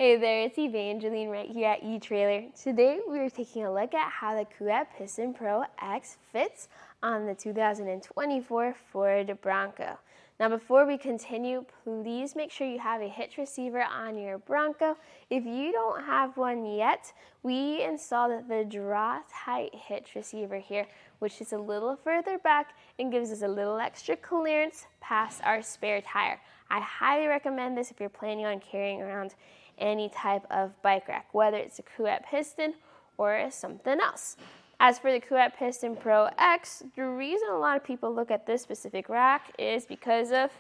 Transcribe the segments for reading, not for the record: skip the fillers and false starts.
Hey there, it's Evangeline right here at eTrailer. Today we are taking a look at how the Kuat Piston Pro X fits on the 2024 Ford Bronco. Now before we continue, please make sure you have a hitch receiver on your Bronco. If you don't have one yet, we installed the Draw-Tite hitch receiver here, which is a little further back and gives us a little extra clearance past our spare tire. I highly recommend this if you're planning on carrying around any type of bike rack, whether it's a Kuat Piston or something else. As for the Kuat Piston Pro X, the reason a lot of people look at this specific rack is because of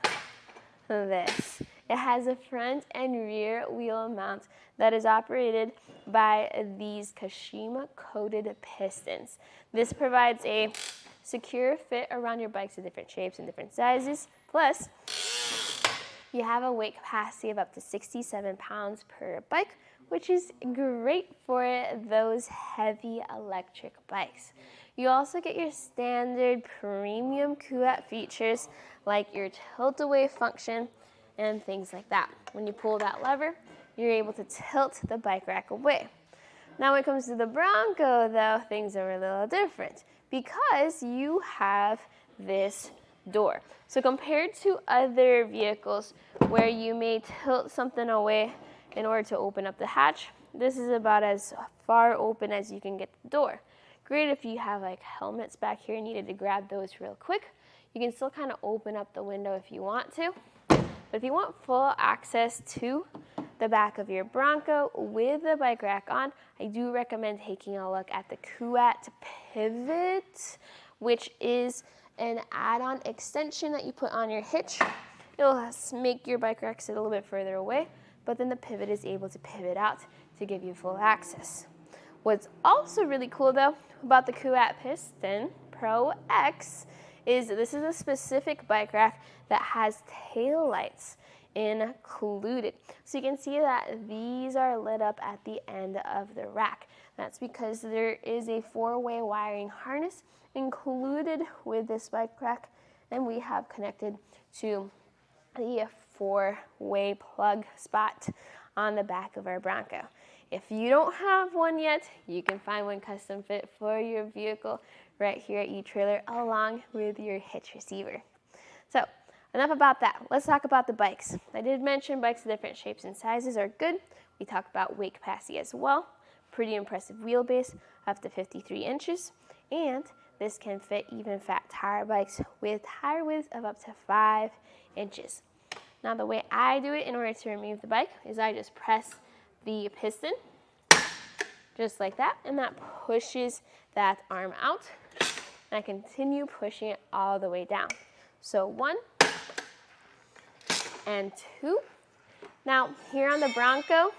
this. It has a front and rear wheel mount that is operated by these Kashima coated pistons. This provides a secure fit around your bikes in different shapes and different sizes. Plus, you have a weight capacity of up to 67 pounds per bike, which is great for those heavy electric bikes. You also get your standard premium Kuat features like your tilt-away function and things like that. When you pull that lever, you're able to tilt the bike rack away. Now when it comes to the Bronco though, things are a little different because you have this door. So compared to other vehicles where you may tilt something away in order to open up the hatch, this is about as far open as you can get the door. Great if you have like helmets back here and needed to grab those real quick. You can still kind of open up the window if you want to. But if you want full access to the back of your Bronco with the bike rack on, I do recommend taking a look at the Kuat Pivot, which is an add-on extension that you put on your hitch. It'll make your bike rack sit a little bit further away, but then the pivot is able to pivot out to give you full access. What's also really cool though about the Kuat Piston Pro X is this is a specific bike rack that has tail lights included. So you can see that these are lit up at the end of the rack. That's because there is a 4-way wiring harness included with this bike rack, and we have connected to the 4-way plug spot on the back of our Bronco. If you don't have one yet, you can find one custom fit for your vehicle right here at eTrailer along with your hitch receiver. So enough about that. Let's talk about the bikes. I did mention bikes of different shapes and sizes are good. We talked about weight capacity as well. Pretty impressive wheelbase, up to 53 inches. And this can fit even fat tire bikes with tire width of up to 5 inches. Now the way I do it in order to remove the bike is I just press the piston, just like that, and that pushes that arm out. And I continue pushing it all the way down. So 1 and 2. Now here on the Bronco,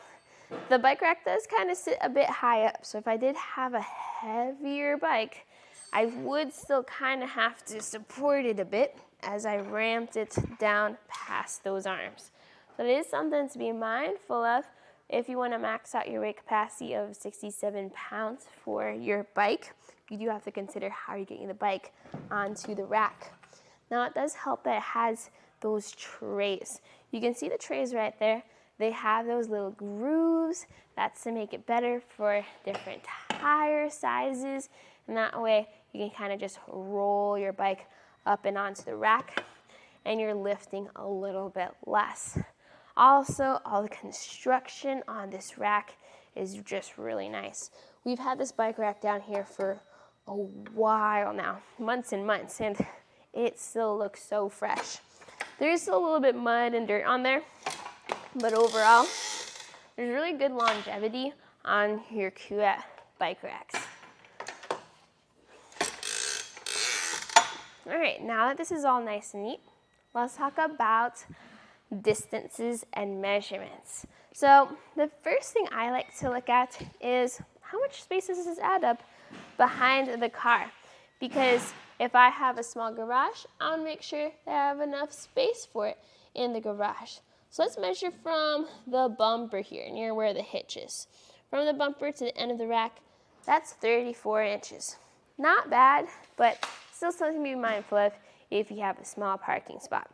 the bike rack does kind of sit a bit high up. So if I did have a heavier bike, I would still kind of have to support it a bit as I ramped it down past those arms. So it is something to be mindful of if you want to max out your weight capacity of 67 pounds for your bike. You do have to consider how you're getting the bike onto the rack. Now it does help that it has those trays. You can see the trays right there. They have those little grooves. That's to make it better for different tire sizes. And that way you can kind of just roll your bike up and onto the rack and you're lifting a little bit less. Also, all the construction on this rack is just really nice. We've had this bike rack down here for a while now, months and months, and it still looks so fresh. There is still a little bit mud and dirt on there, but overall, there's really good longevity on your Kuat bike racks. All right, now that this is all nice and neat, let's talk about distances and measurements. So the first thing I like to look at is how much space does this add up behind the car? Because if I have a small garage, I'll make sure that I have enough space for it in the garage. So let's measure from the bumper here, near where the hitch is. From the bumper to the end of the rack, that's 34 inches. Not bad, but still something to be mindful of if you have a small parking spot.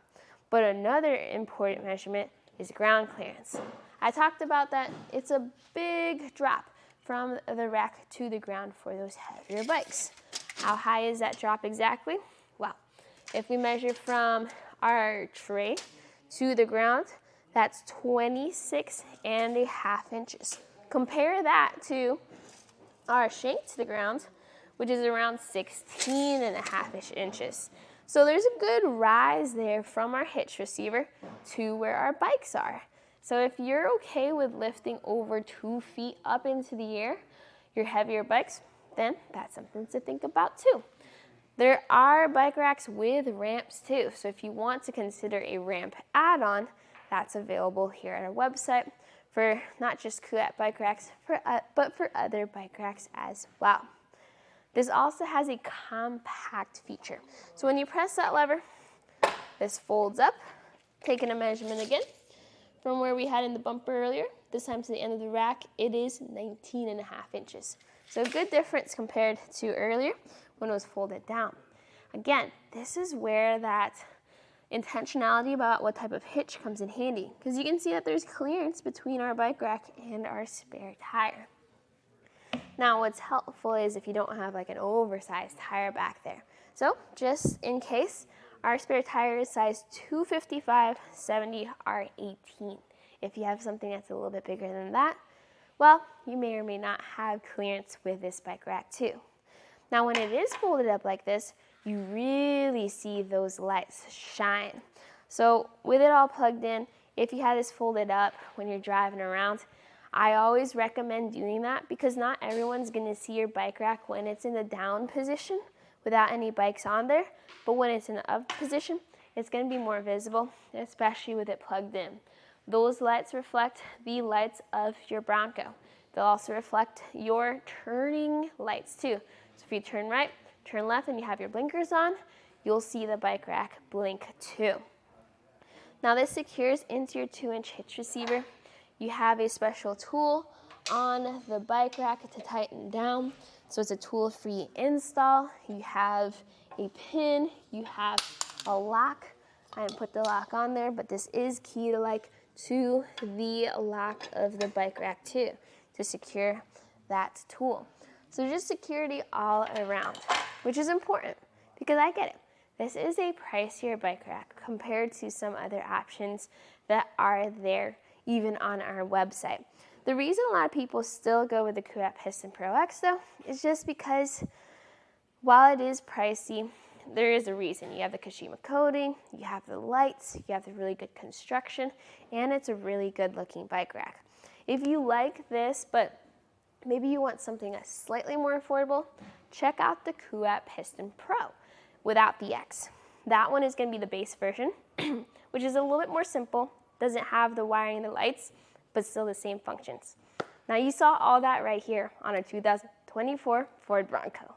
But another important measurement is ground clearance. I talked about that it's a big drop from the rack to the ground for those heavier bikes. How high is that drop exactly? Well, if we measure from our tray to the ground, that's 26.5 inches. Compare that to our shank to the ground, which is around 16.5 inches. So there's a good rise there from our hitch receiver to where our bikes are. So if you're okay with lifting over 2 feet up into the air, your heavier bikes, then that's something to think about too. There are bike racks with ramps too. So if you want to consider a ramp add-on, that's available here at our website for not just Kuat bike racks, but for other bike racks as well. This also has a compact feature. So when you press that lever, this folds up, taking a measurement again from where we had in the bumper earlier, this time to the end of the rack, it is 19.5 inches. So a good difference compared to earlier when it was folded down. Again, this is where that intentionality about what type of hitch comes in handy, because you can see that there's clearance between our bike rack and our spare tire. Now what's helpful is if you don't have like an oversized tire back there. So just in case, our spare tire is size 255/70 R18. If you have something that's a little bit bigger than that, well, you may or may not have clearance with this bike rack too. Now when it is folded up like this, you really see those lights shine. So with it all plugged in, if you had this folded up when you're driving around, I always recommend doing that because not everyone's gonna see your bike rack when it's in the down position without any bikes on there, but when it's in the up position, it's gonna be more visible, especially with it plugged in. Those lights reflect the lights of your Bronco. They'll also reflect your turning lights too. So if you turn right, turn left, and you have your blinkers on, you'll see the bike rack blink too. Now this secures into your 2-inch hitch receiver. You have a special tool on the bike rack to tighten down. So it's a tool-free install. You have a pin, you have a lock. I didn't put the lock on there, but this is key to the lock of the bike rack too, to secure that tool. So just security all around, which is important because I get it. This is a pricier bike rack compared to some other options that are there even on our website. The reason a lot of people still go with the Kuat Piston Pro X though is just because while it is pricey, there is a reason. You have the Kashima coating, you have the lights, you have the really good construction, and it's a really good looking bike rack. If you like this, but maybe you want something that's slightly more affordable, check out the Kuat Piston Pro without the X. That one is going to be the base version, which is a little bit more simple, doesn't have the wiring and the lights, but still the same functions. Now you saw all that right here on our 2024 Ford Bronco.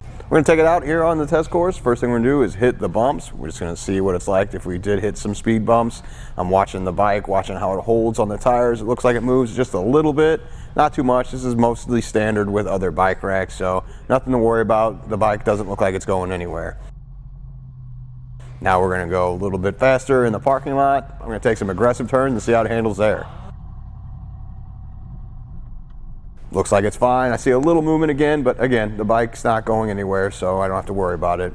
We're going to take it out here on the test course. First thing we're going to do is hit the bumps. We're just going to see what it's like if we did hit some speed bumps. I'm watching the bike, watching how it holds on the tires. It looks like it moves just a little bit, not too much. This is mostly standard with other bike racks, so nothing to worry about. The bike doesn't look like it's going anywhere. Now we're going to go a little bit faster in the parking lot. I'm going to take some aggressive turns and see how it handles there. Looks like it's fine. I see a little movement again, but again, the bike's not going anywhere, so I don't have to worry about it.